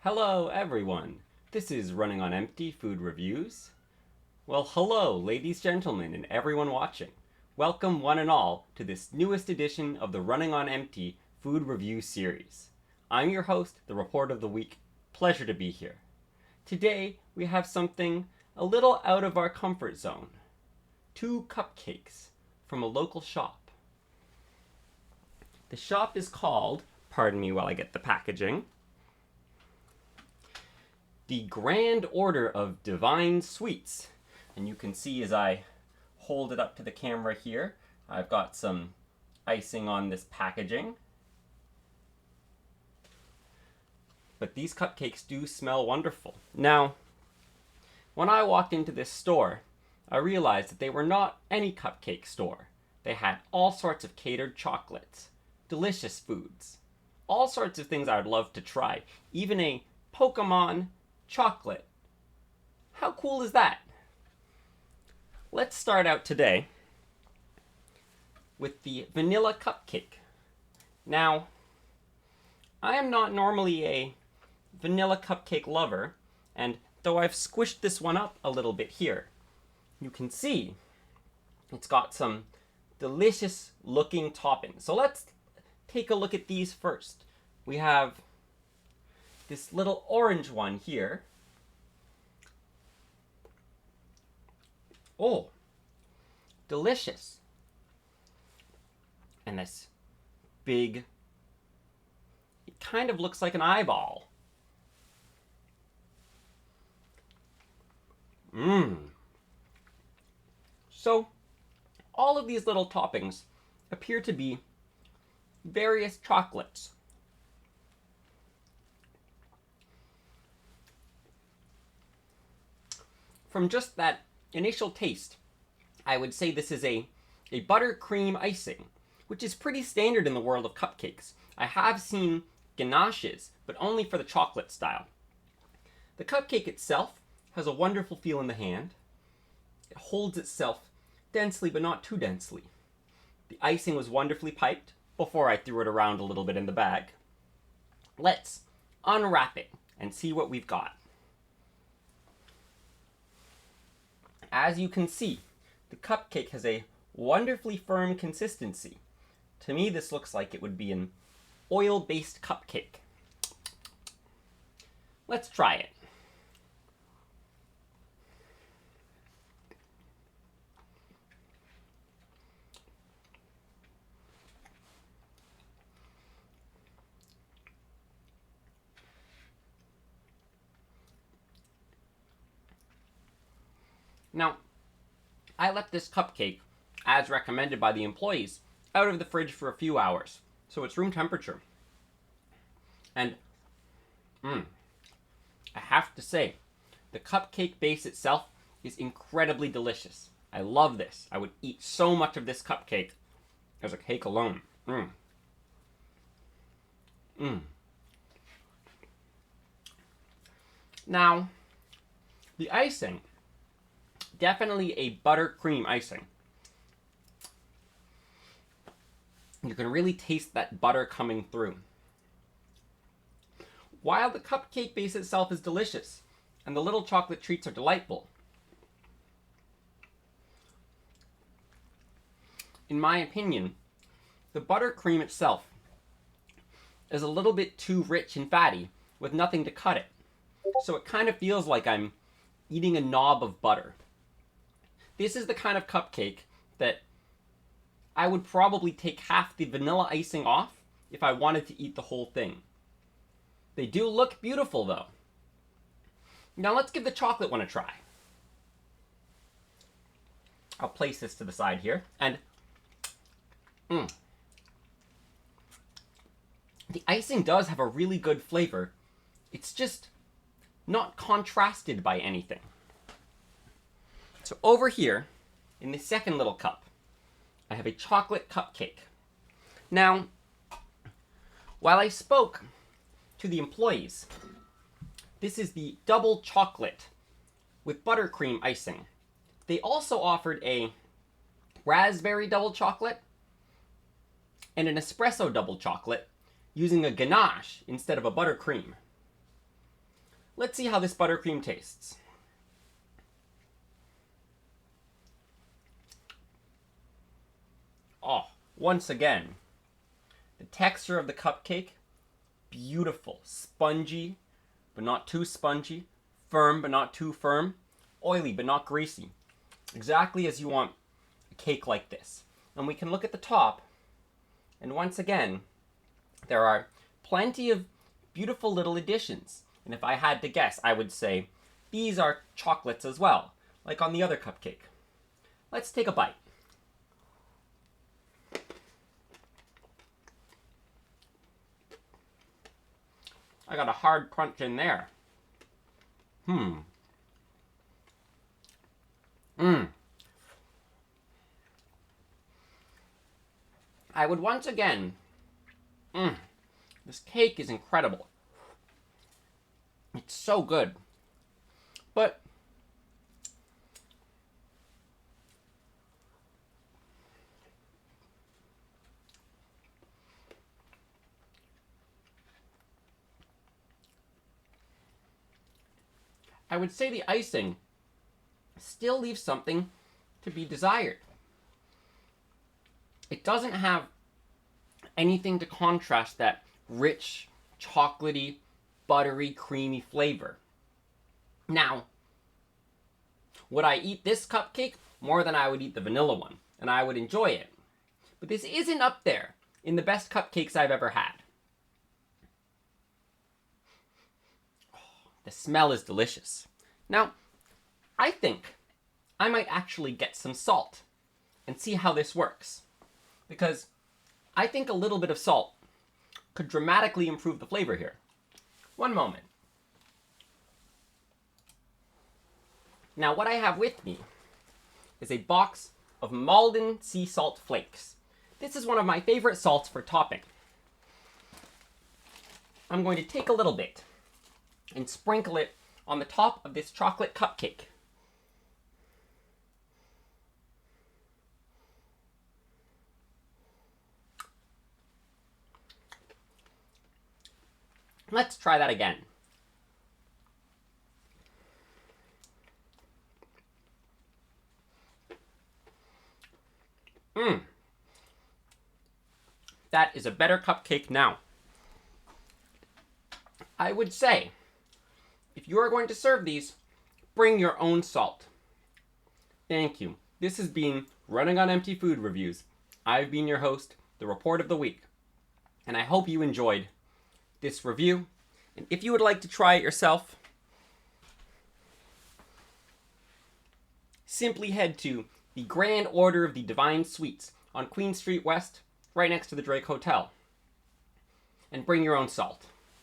Hello everyone, this is Running on Empty Food Reviews. Well, hello ladies, gentlemen, and everyone watching. Welcome one and all to this newest edition of the Running on Empty Food Review series. I'm your host, the Report of the Week. Pleasure to be here. Today we have something a little out of our comfort zone. 2 cupcakes from a local shop. The shop is called, pardon me while I get the packaging, the Grand Order of Divine Sweets. And you can see as I hold it up to the camera here, I've got some icing on this packaging. But these cupcakes do smell wonderful. Now, when I walked into this store, I realized that they were not any cupcake store. They had all sorts of catered chocolates, delicious foods, all sorts of things I would love to try, even a Pokemon chocolate. How cool is that? Let's start out today with the vanilla cupcake. Now, I am not normally a vanilla cupcake lover, and though I've squished this one up a little bit here, you can see it's got some delicious looking toppings. So let's take a look at these first. We have this little orange one here. Oh, delicious. And this big, it kind of looks like an eyeball. So, all of these little toppings appear to be various chocolates. From just that initial taste, I would say this is a buttercream icing, which is pretty standard in the world of cupcakes. I have seen ganaches, but only for the chocolate style. The cupcake itself has a wonderful feel in the hand. It holds itself densely, but not too densely. The icing was wonderfully piped before I threw it around a little bit in the bag. Let's unwrap it and see what we've got. As you can see, the cupcake has a wonderfully firm consistency. To me, this looks like it would be an oil-based cupcake. Let's try it. Now, I left this cupcake, as recommended by the employees, out of the fridge for a few hours, so it's room temperature. And, I have to say, the cupcake base itself is incredibly delicious. I love this. I would eat so much of this cupcake as a cake alone. Now, the icing, definitely a buttercream icing. You can really taste that butter coming through. While the cupcake base itself is delicious, and the little chocolate treats are delightful, in my opinion, the buttercream itself is a little bit too rich and fatty with nothing to cut it. So it kind of feels like I'm eating a knob of butter. This is the kind of cupcake that I would probably take half the vanilla icing off if I wanted to eat the whole thing. They do look beautiful though. Now let's give the chocolate one a try. I'll place this to the side here, and the icing does have a really good flavor. It's just not contrasted by anything. So over here, in the second little cup, I have a chocolate cupcake. Now, while I spoke to the employees, this is the double chocolate with buttercream icing. They also offered a raspberry double chocolate and an espresso double chocolate using a ganache instead of a buttercream. let's see how this buttercream tastes. Oh, once again, the texture of the cupcake, beautiful, spongy, but not too spongy, firm, but not too firm, oily, but not greasy. Exactly as you want a cake like this. And we can look at the top, and once again, there are plenty of beautiful little additions. And if I had to guess, I would say these are chocolates as well, like on the other cupcake. Let's take a bite. I got a hard crunch in there. I would once again, this cake is incredible. It's so good. But I would say the icing still leaves something to be desired. It doesn't have anything to contrast that rich, chocolatey, buttery, creamy flavor. Now, would I eat this cupcake more than I would eat the vanilla one? And I would enjoy it. But this isn't up there in the best cupcakes I've ever had. The smell is delicious. Now, I think I might actually get some salt and see how this works. Because I think a little bit of salt could dramatically improve the flavor here. One moment. Now, what I have with me is a box of Malden sea salt flakes. This is one of my favorite salts for topping. I'm going to take a little bit and sprinkle it on the top of this chocolate cupcake. Let's try that again. That is a better cupcake now. I would say, if you are going to serve these, bring your own salt. Thank you. This has been Running on Empty Food Reviews. I've been your host, the Report of the Week. And I hope you enjoyed this review. And if you would like to try it yourself, simply head to the Grand Order of the Divine Sweets on Queen Street West, right next to the Drake Hotel. And bring your own salt.